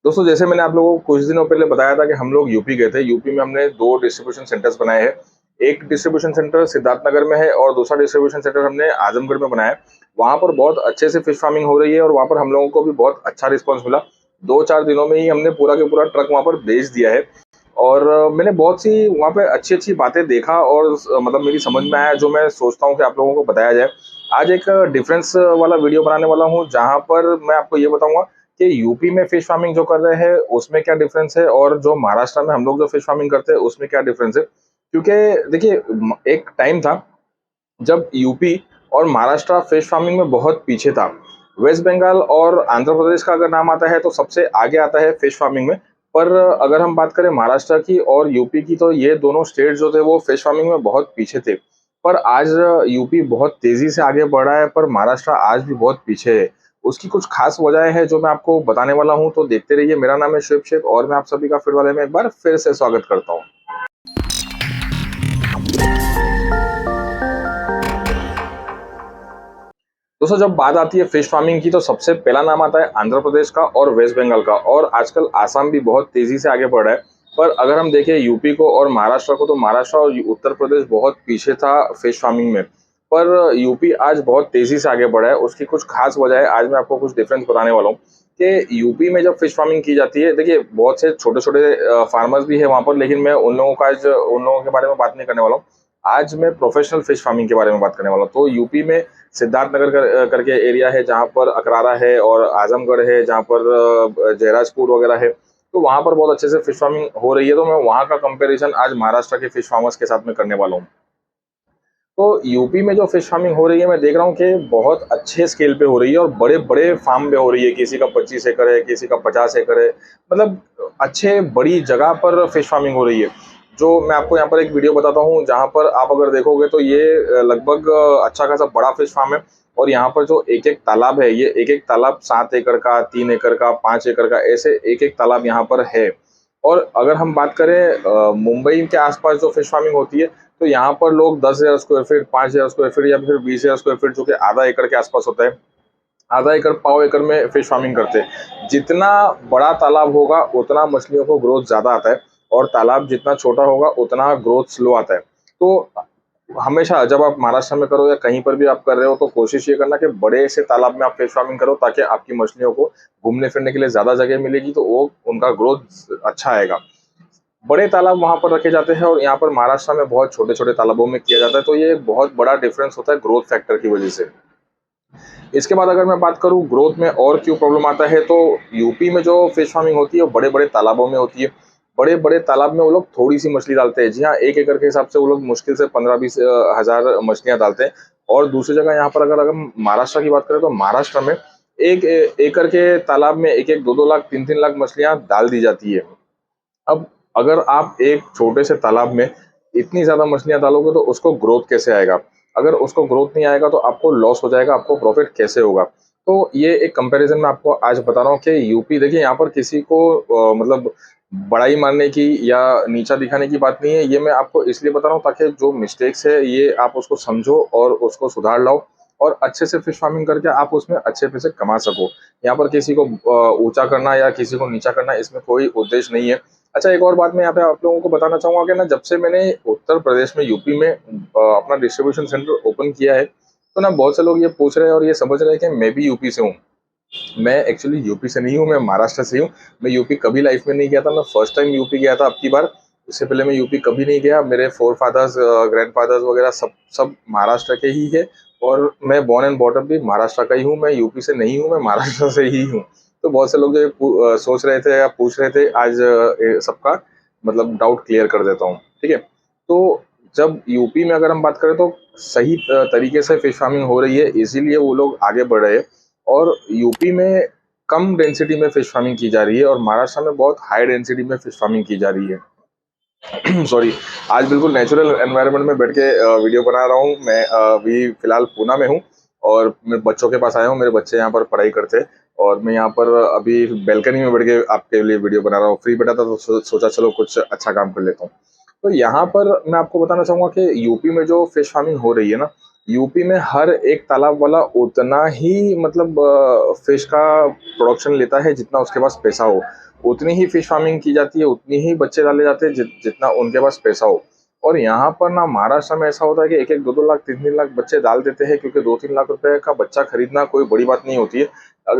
दोस्तों, जैसे मैंने आप लोगों को कुछ दिनों पहले बताया था कि हम लोग यूपी गए थे। यूपी में हमने 2 डिस्ट्रीब्यूशन सेंटर्स बनाए हैं। एक डिस्ट्रीब्यूशन सेंटर सिद्धार्थनगर में है और दूसरा डिस्ट्रीब्यूशन सेंटर हमने आजमगढ़ में बनाया है। वहाँ पर बहुत अच्छे से फिश फार्मिंग हो रही है और वहाँ पर हम लोगों को भी बहुत अच्छा रिस्पॉन्स मिला। 2-4 दिनों में ही हमने पूरा के पूरा ट्रक वहाँ पर भेज दिया है और मैंने बहुत सी वहाँ पे अच्छी-अच्छी बातें देखा और मतलब मेरी समझ में आया जो मैं सोचता हूँ कि आप लोगों को बताया जाए। आज एक डिफरेंस वाला वीडियो बनाने वाला हूँ, जहाँ पर मैं आपको ये बताऊँगा कि यूपी में फिश फार्मिंग जो कर रहे हैं उसमें क्या डिफरेंस है और जो महाराष्ट्र में हम लोग जो फिश फार्मिंग करते हैं उसमें क्या डिफरेंस है। क्योंकि देखिए एक टाइम था जब यूपी और महाराष्ट्र फिश फार्मिंग में बहुत पीछे था। वेस्ट बंगाल और आंध्र प्रदेश का अगर नाम आता है तो सबसे आगे आता है फिश फार्मिंग में। पर अगर हम बात करें महाराष्ट्र की और यूपी की तो ये दोनों स्टेट जो थे वो फिश फार्मिंग में बहुत पीछे थे। पर आज यूपी बहुत तेजी से आगे बढ़ रहा है, पर महाराष्ट्र आज भी बहुत पीछे है। उसकी कुछ खास वजह है जो मैं आपको बताने वाला हूँ, तो देखते रहिए। मेरा नाम है शुएब शेख और मैं आप सभी का फिर वाले में एक बार फिर से स्वागत करता हूँ। दोस्तों, जब बात आती है फिश फार्मिंग की तो सबसे पहला नाम आता है आंध्र प्रदेश का और वेस्ट बंगाल का, और आजकल आसाम भी बहुत तेजी से आगे बढ़ रहा है। पर अगर हम देखें यूपी को और महाराष्ट्र को, तो महाराष्ट्र और उत्तर प्रदेश बहुत पीछे था फिश फार्मिंग में। पर यूपी आज बहुत तेजी से आगे बढ़ा है। उसकी कुछ खास वजह है, आज मैं आपको कुछ डिफरेंस बताने वाला हूँ कि यूपी में जब फिश फार्मिंग की जाती है, देखिए बहुत से छोटे छोटे फार्मर्स भी है वहाँ पर, लेकिन मैं उन लोगों का आज उन लोगों के बारे में बात नहीं करने वाला हूँ। आज मैं प्रोफेशनल फिश फार्मिंग के बारे में बात करने वाला हूँ। तो यूपी में सिद्धार्थनगर करके एरिया है जहाँ पर अकरारा है और आजमगढ़ है जहाँ पर जयराजपुर वगैरह है। तो वहाँ पर बहुत अच्छे से फिश फार्मिंग हो रही है। तो मैं वहाँ का कंपैरिजन आज महाराष्ट्र के फिश फार्मर्स के साथ में करने वाला हूँ। तो यूपी में जो फिश फार्मिंग हो रही है, मैं देख रहा हूँ कि बहुत अच्छे स्केल पे हो रही है और बड़े-बड़े फार्म पे हो रही है। किसी का 25 एकड़ है, किसी का 50 एकड़ है। मतलब अच्छे बड़ी जगह पर फिश फार्मिंग हो रही है। जो मैं आपको यहाँ पर एक वीडियो बताता हूँ, जहाँ पर आप अगर देखोगे तो ये लगभग अच्छा खासा बड़ा फिश फार्म है। और यहाँ पर जो एक-एक तालाब है, ये एक-एक तालाब 7 एकड़ का, 3 एकड़ का, 5 एकड़ का, ऐसे एक-एक तालाब यहाँ पर है। और अगर हम बात करें मुंबई के आस-पास जो फिश फार्मिंग होती है, तो यहाँ पर लोग 10,000 स्क्वायर फीट, 5,000 स्क्वायर फीट या फिर 20,000 स्क्वायर फीट, जो कि आधा एकड़ के आसपास होता है, आधा एकड़ पाव एकड़ में फिश फार्मिंग करते हैं। जितना बड़ा तालाब होगा उतना मछलियों को ग्रोथ ज़्यादा आता है और तालाब जितना छोटा होगा उतना ग्रोथ स्लो आता है। तो हमेशा जब आप महाराष्ट्र में करो या कहीं पर भी आप कर रहे हो, तो कोशिश ये करना कि बड़े से तालाब में आप फिश फार्मिंग करो, ताकि आपकी मछलियों को घूमने फिरने के लिए ज़्यादा जगह मिलेगी, तो वो उनका ग्रोथ अच्छा आएगा। बड़े तालाब वहाँ पर रखे जाते हैं और यहाँ पर महाराष्ट्र में बहुत छोटे-छोटे तालाबों में किया जाता है। तो ये एक बहुत बड़ा डिफरेंस होता है ग्रोथ फैक्टर की वजह से। इसके बाद अगर मैं बात करूँ ग्रोथ में और क्यों प्रॉब्लम आता है, तो यूपी में जो फिश फार्मिंग होती है वो बड़े-बड़े तालाबों में होती है। बड़े-बड़े तालाब में वो लोग थोड़ी-सी मछली डालते हैं। जी हाँ, 1 एकड़ के हिसाब से वो लोग मुश्किल से 15-20 हज़ार मछलियाँ डालते हैं। और दूसरी जगह यहाँ पर अगर हम महाराष्ट्र की बात करें, तो महाराष्ट्र में 1 एकड़ के तालाब में 1-1, 2-2 लाख, 3-3 लाख मछलियाँ डाल दी जाती है। अब अगर आप एक छोटे से तालाब में इतनी ज़्यादा मछलियाँ डालोगे तो उसको ग्रोथ कैसे आएगा? अगर उसको ग्रोथ नहीं आएगा तो आपको लॉस हो जाएगा, आपको प्रॉफ़िट कैसे होगा? तो ये एक कंपैरिज़न मैं आपको आज बता रहा हूँ कि यूपी, देखिए यहाँ पर किसी को मतलब बड़ाई मारने की या नीचा दिखाने की बात नहीं है। ये मैं आपको इसलिए बता रहा हूँ ताकि जो मिस्टेक्स है ये आप उसको समझो और उसको सुधार लाओ और अच्छे से फिश फार्मिंग करके आप उसमें अच्छे पैसे कमा सको। यहाँ पर किसी को ऊँचा करना या किसी को नीचा करना, इसमें कोई उद्देश्य नहीं है। अच्छा, एक और बात मैं यहाँ पे आप लोगों को बताना चाहूँगा कि ना, जब से मैंने उत्तर प्रदेश में यूपी में अपना डिस्ट्रीब्यूशन सेंटर ओपन किया है, तो ना बहुत से लोग ये पूछ रहे हैं और ये समझ रहे हैं कि मैं भी यूपी से हूँ। मैं एक्चुअली यूपी से नहीं हूँ, मैं महाराष्ट्र से हूँ। मैं यूपी कभी लाइफ में नहीं गया था, मैं फर्स्ट टाइम यूपी गया था अब की बार। इससे पहले मैं यूपी कभी नहीं गया। मेरे फ़ोरफ़ादर्स ग्रैंडफ़ादर्स वगैरह सब सब महाराष्ट्र के ही है और मैं बॉर्न एंड बॉट अप भी महाराष्ट्र का ही हूँ। मैं यूपी से नहीं हूँ, मैं महाराष्ट्र से ही हूँ। तो बहुत से लोग जो ये सोच रहे थे या पूछ रहे थे, आज सबका मतलब डाउट क्लियर कर देता हूँ, ठीक है? तो जब यूपी में अगर हम बात करें तो सही तरीके से फिश फार्मिंग हो रही है, इसीलिए वो लोग आगे बढ़ रहे हैं। और यूपी में कम डेंसिटी में फिश फार्मिंग की जा रही है और महाराष्ट्र में बहुत हाई डेंसिटी में फिश फार्मिंग की जा रही है। सॉरी, आज बिल्कुल नेचुरल एनवायरनमेंट में बैठ के वीडियो बना रहा हूँ। मैं अभी फ़िलहाल पूना में हूँ और मैं बच्चों के पास आया हूँ। मेरे बच्चे यहाँ पर पढ़ाई करते हैं और मैं यहाँ पर अभी बालकनी में बैठ के आपके लिए वीडियो बना रहा हूँ। फ्री बैठा था तो सोचा चलो कुछ अच्छा काम कर लेता हूँ। तो यहाँ पर मैं आपको बताना चाहूँगा कि यूपी में जो फिश फार्मिंग हो रही है ना, यूपी में हर एक तालाब वाला उतना ही मतलब फिश का प्रोडक्शन लेता है जितना उसके पास पैसा हो। उतनी ही फिश फार्मिंग की जाती है, उतनी ही बच्चे डाले जाते हैं जितना उनके पास पैसा हो। और यहाँ पर ना महाराष्ट्र में ऐसा होता है कि 1-1, 2-2 लाख, 3-3 लाख बच्चे डाल देते हैं, क्योंकि 2-3 लाख रुपए का बच्चा खरीदना कोई बड़ी बात नहीं होती है।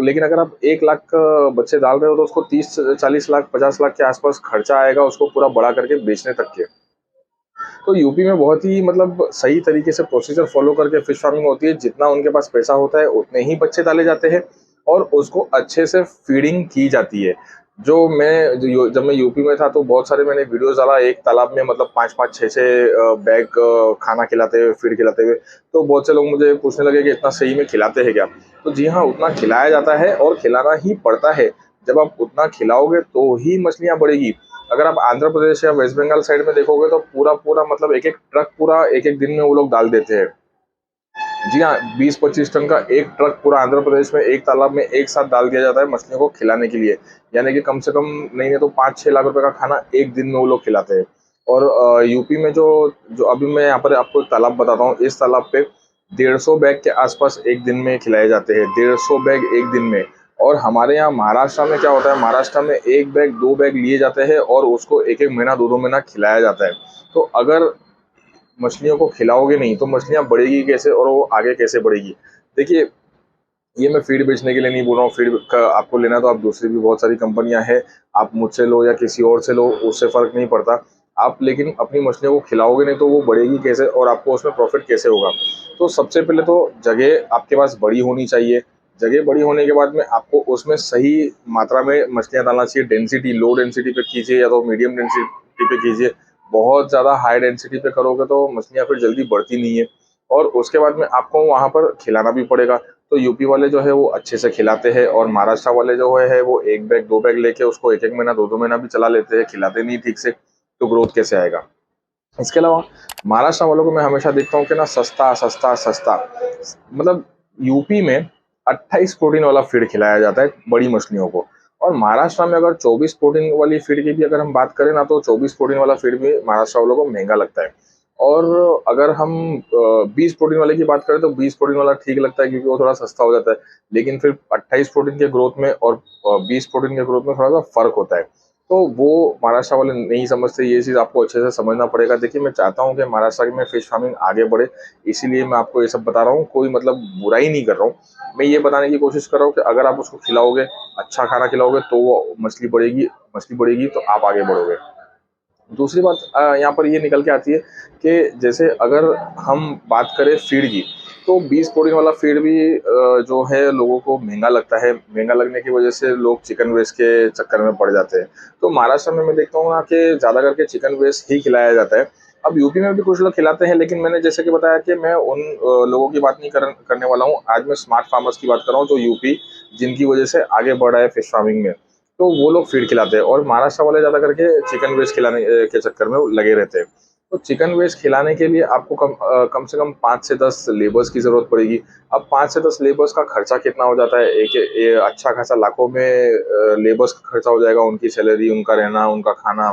लेकिन अगर आप 1 लाख बच्चे डाल रहे हो तो उसको 30-40 लाख, 50 लाख के आसपास खर्चा आएगा उसको पूरा बड़ा करके बेचने तक के। तो यूपी में बहुत ही मतलब सही तरीके से प्रोसीजर फॉलो करके फिश फार्मिंग होती है। जितना उनके पास पैसा होता है उतने ही बच्चे डाले जाते हैं और उसको अच्छे से फीडिंग की जाती है। जब मैं यूपी में था तो बहुत सारे मैंने वीडियोस डाला, एक तालाब में मतलब 5-5, 6-6 बैग खाना खिलाते हुए, फीड खिलाते हुए। तो बहुत से लोग मुझे पूछने लगे कि इतना सही में खिलाते हैं क्या? तो जी हाँ, उतना खिलाया जाता है और खिलाना ही पड़ता है। जब आप उतना खिलाओगे तो ही मछलियाँ बढ़ेगी। अगर आप आंध्र प्रदेश या वेस्ट बंगाल साइड में देखोगे तो पूरा मतलब एक-एक ट्रक पूरा एक-एक दिन में वो लोग डाल देते हैं। जी हाँ, 20-25 टन का एक ट्रक पूरा आंध्र प्रदेश में एक तालाब में एक साथ डाल दिया जाता है मछलियों को खिलाने के लिए। यानी कि कम से कम नहीं तो 5-6 लाख रुपए का खाना एक दिन में वो लोग खिलाते हैं। और यूपी में जो जो अभी मैं यहाँ पर आपको एक तालाब बताता हूँ, इस तालाब पे 150 बैग के आसपास एक दिन में खिलाए जाते हैं, 150 बैग एक दिन में। और हमारे यहाँ महाराष्ट्र में क्या होता है, महाराष्ट्र में 1 बैग, 2 बैग लिए जाते हैं और उसको 1-1 महीना, 2-2 महीना खिलाया जाता है। तो अगर मछलियों को खिलाओगे नहीं तो मछलियाँ बढ़ेगी कैसे और वो आगे कैसे बढ़ेगी? देखिए, ये मैं फीड बेचने के लिए नहीं बोल रहा हूँ, फीड का आपको लेना तो आप दूसरी भी बहुत सारी कंपनियाँ हैं, आप मुझसे लो या किसी और से लो, उससे फ़र्क नहीं पड़ता। आप लेकिन अपनी मछलियों को खिलाओगे नहीं तो वो बढ़ेगी कैसे और आपको उसमें प्रॉफ़िट कैसे होगा? तो सबसे पहले तो जगह आपके पास बड़ी होनी चाहिए। जगह बड़ी होने के बाद में आपको उसमें सही मात्रा में मछलियाँ डालना चाहिए। डेंसिटी लो डेंसिटी पे कीजिए या तो मीडियम डेंसिटी पे कीजिए। बहुत ज़्यादा हाई डेंसिटी पे करोगे तो मछलियाँ फिर जल्दी बढ़ती नहीं है और उसके बाद में आपको वहाँ पर खिलाना भी पड़ेगा। तो यूपी वाले जो है वो अच्छे से खिलाते हैं और महाराष्ट्र वाले जो है वो 1 बैग 2 बैग लेके उसको 1-1 महीना 2-2 महीना भी चला लेते हैं, खिलाते नहीं ठीक से, तो ग्रोथ कैसे आएगा? इसके अलावा महाराष्ट्र वालों को मैं हमेशा देखता हूँ कि ना सस्ता, सस्ता, सस्ता, मतलब यूपी में 28 प्रोटीन वाला फीड खिलाया जाता है बड़ी मछलियों को और महाराष्ट्र में अगर 24 प्रोटीन वाली फीड की भी अगर हम बात करें ना तो 24 प्रोटीन वाला फीड भी महाराष्ट्र वालों को महँगा लगता है। और अगर हम 20 प्रोटीन वाले की बात करें तो 20 प्रोटीन वाला ठीक लगता है क्योंकि वो थोड़ा सस्ता हो जाता है। लेकिन फिर 28 प्रोटीन के ग्रोथ में और 20 प्रोटीन के ग्रोथ में थोड़ा-सा फ़र्क होता है। तो वो महाराष्ट्र वाले नहीं समझते, ये चीज़ आपको अच्छे से समझना पड़ेगा। देखिए, मैं चाहता हूँ कि महाराष्ट्र में फ़िश फार्मिंग आगे बढ़े, इसीलिए मैं आपको ये सब बता रहा हूँ, कोई मतलब बुराई नहीं कर रहा हूँ। मैं ये बताने की कोशिश कर रहा हूँ कि अगर आप उसको खिलाओगे, अच्छा खाना खिलाओगे तो वो मछली बढ़ेगी तो आप आगे बढ़ोगे। दूसरी बात यहाँ पर ये निकल के आती है कि जैसे अगर हम बात करें फ़ीड की, तो 20 प्रोटीन वाला फ़ीड भी जो है लोगों को महँगा लगता है। महँगा लगने की वजह से लोग चिकन वेस्ट के चक्कर में पड़ जाते हैं। तो महाराष्ट्र में मैं देखता हूँ ना कि ज़्यादा करके चिकन वेस्ट ही खिलाया जाता है। अब यूपी में भी कुछ लोग खिलाते हैं, लेकिन मैंने जैसे कि बताया कि मैं उन लोगों की बात नहीं करने वाला हूँ। आज मैं स्मार्ट फार्मर्स की बात कर रहा हूँ, जो यूपी जिनकी वजह से आगे बढ़ रहा है फिश फार्मिंग में। तो वो लोग फीड खिलाते हैं और महाराष्ट्र वाले ज़्यादा करके चिकन वेस्ट खिलाने के चक्कर में वो लगे रहते हैं। तो चिकन वेस्ट खिलाने के लिए आपको कम से कम 5 से 10 लेबर्स की ज़रूरत पड़ेगी। अब 5 से 10 लेबर्स का खर्चा कितना हो जाता है? एक ये अच्छा खासा लाखों में लेबर्स का खर्चा हो जाएगा, उनकी सैलरी, उनका रहना, उनका खाना।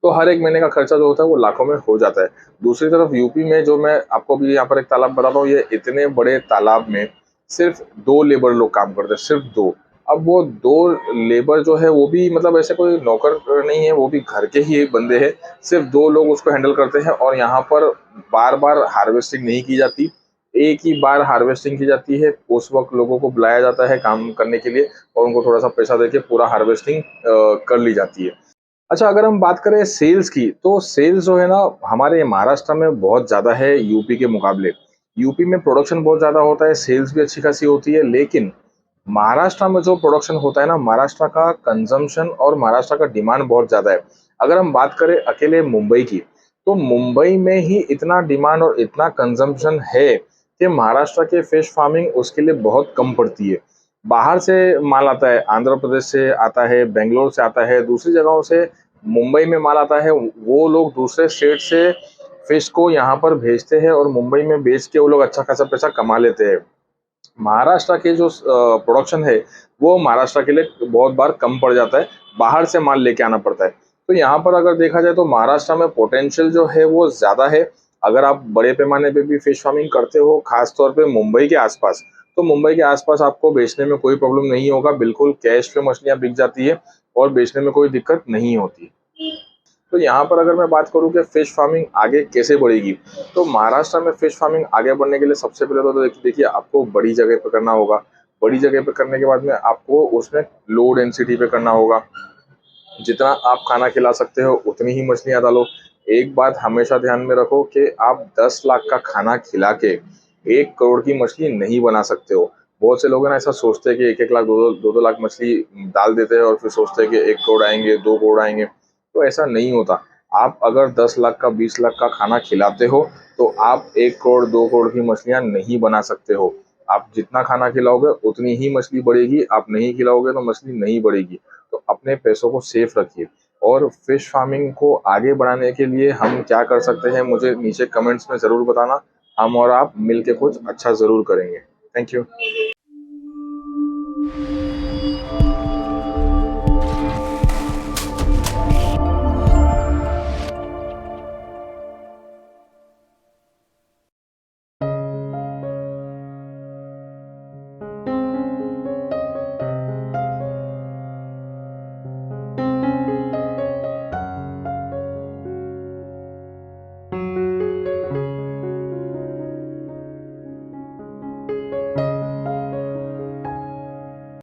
तो हर एक महीने का खर्चा जो होता है वो लाखों में हो जाता है। दूसरी तरफ यूपी में जो मैं आपको अभी यहाँ पर एक तालाब बताता हूँ, ये इतने बड़े तालाब में सिर्फ़ 2 लेबर लोग काम करते हैं, सिर्फ़ 2। अब वो 2 लेबर जो है वो भी मतलब ऐसे कोई नौकर नहीं है, वो भी घर के ही बंदे हैं। सिर्फ़ 2 लोग उसको हैंडल करते हैं और यहाँ पर बार-बार हार्वेस्टिंग नहीं की जाती। एक ही बार हार्वेस्टिंग की जाती है, उस वक़्त लोगों को बुलाया जाता है काम करने के लिए और उनको थोड़ा-सा पैसा देके पूरा हार्वेस्टिंग कर ली जाती है। अच्छा, अगर हम बात करें सेल्स की, तो सेल्स जो है ना हमारे महाराष्ट्र में बहुत ज़्यादा है यूपी के मुकाबले। यूपी में प्रोडक्शन बहुत ज़्यादा होता है, सेल्स भी अच्छी खासी होती है, लेकिन महाराष्ट्र में जो प्रोडक्शन होता है ना, महाराष्ट्र का कंज़म्पशन और महाराष्ट्र का डिमांड बहुत ज़्यादा है। अगर हम बात करें अकेले मुंबई की, तो मुंबई में ही इतना डिमांड और इतना कंज़म्पशन है कि महाराष्ट्र के फिश फार्मिंग उसके लिए बहुत कम पड़ती है। बाहर से माल आता है, आंध्र प्रदेश से आता है, बैंगलोर से आता है, दूसरी जगहों से मुंबई में माल आता है। वो लोग दूसरे स्टेट से फिश को यहाँ पर भेजते हैं और मुंबई में बेच के वो लोग अच्छा खासा पैसा कमा लेते हैं। महाराष्ट्र के जो प्रोडक्शन है वो महाराष्ट्र के लिए बहुत बार कम पड़ जाता है, बाहर से माल लेके आना पड़ता है। तो यहाँ पर अगर देखा जाए तो महाराष्ट्र में पोटेंशियल जो है वो ज़्यादा है अगर आप बड़े पैमाने पे भी फिश फार्मिंग करते हो, खास तौर पे मुंबई के आसपास, तो मुंबई के आसपास आपको बेचने में कोई प्रॉब्लम नहीं होगा, बिल्कुल कैश पे मछलियाँ बिक जाती है और बेचने में कोई दिक्कत नहीं होती। तो यहाँ पर अगर मैं बात करूँ कि फिश फार्मिंग आगे कैसे बढ़ेगी, तो महाराष्ट्र में फिश फार्मिंग आगे बढ़ने के लिए सबसे पहले तो देखिए आपको बड़ी जगह पे करना होगा। बड़ी जगह पे करने के बाद में आपको उसमें लो डेंसिटी पे करना होगा। जितना आप खाना खिला सकते हो उतनी ही मछलियाँ डालो। एक बात हमेशा ध्यान में रखो कि आप 10 लाख का खाना खिला के 1 करोड़ की मछली नहीं बना सकते हो। बहुत से लोग हैं ना ऐसा सोचते हैं कि 1-1 लाख, 2-2 लाख मछली डाल देते हैं और फिर सोचते हैं कि 1 करोड़ आएँगे, 2 करोड़ आएँगे, तो ऐसा नहीं होता। आप अगर 10 लाख का, 20 लाख का खाना खिलाते हो, तो आप 1 करोड़, 2 करोड़ की मछलियाँ नहीं बना सकते हो। आप जितना खाना खिलाओगे उतनी ही मछली बढ़ेगी, आप नहीं खिलाओगे तो मछली नहीं बढ़ेगी। तो अपने पैसों को सेफ रखिए। और फिश फार्मिंग को आगे बढ़ाने के लिए हम क्या कर सकते हैं, मुझे नीचे कमेंट्स में ज़रूर बताना। हम और आप मिल के कुछ अच्छा ज़रूर करेंगे। Thank you.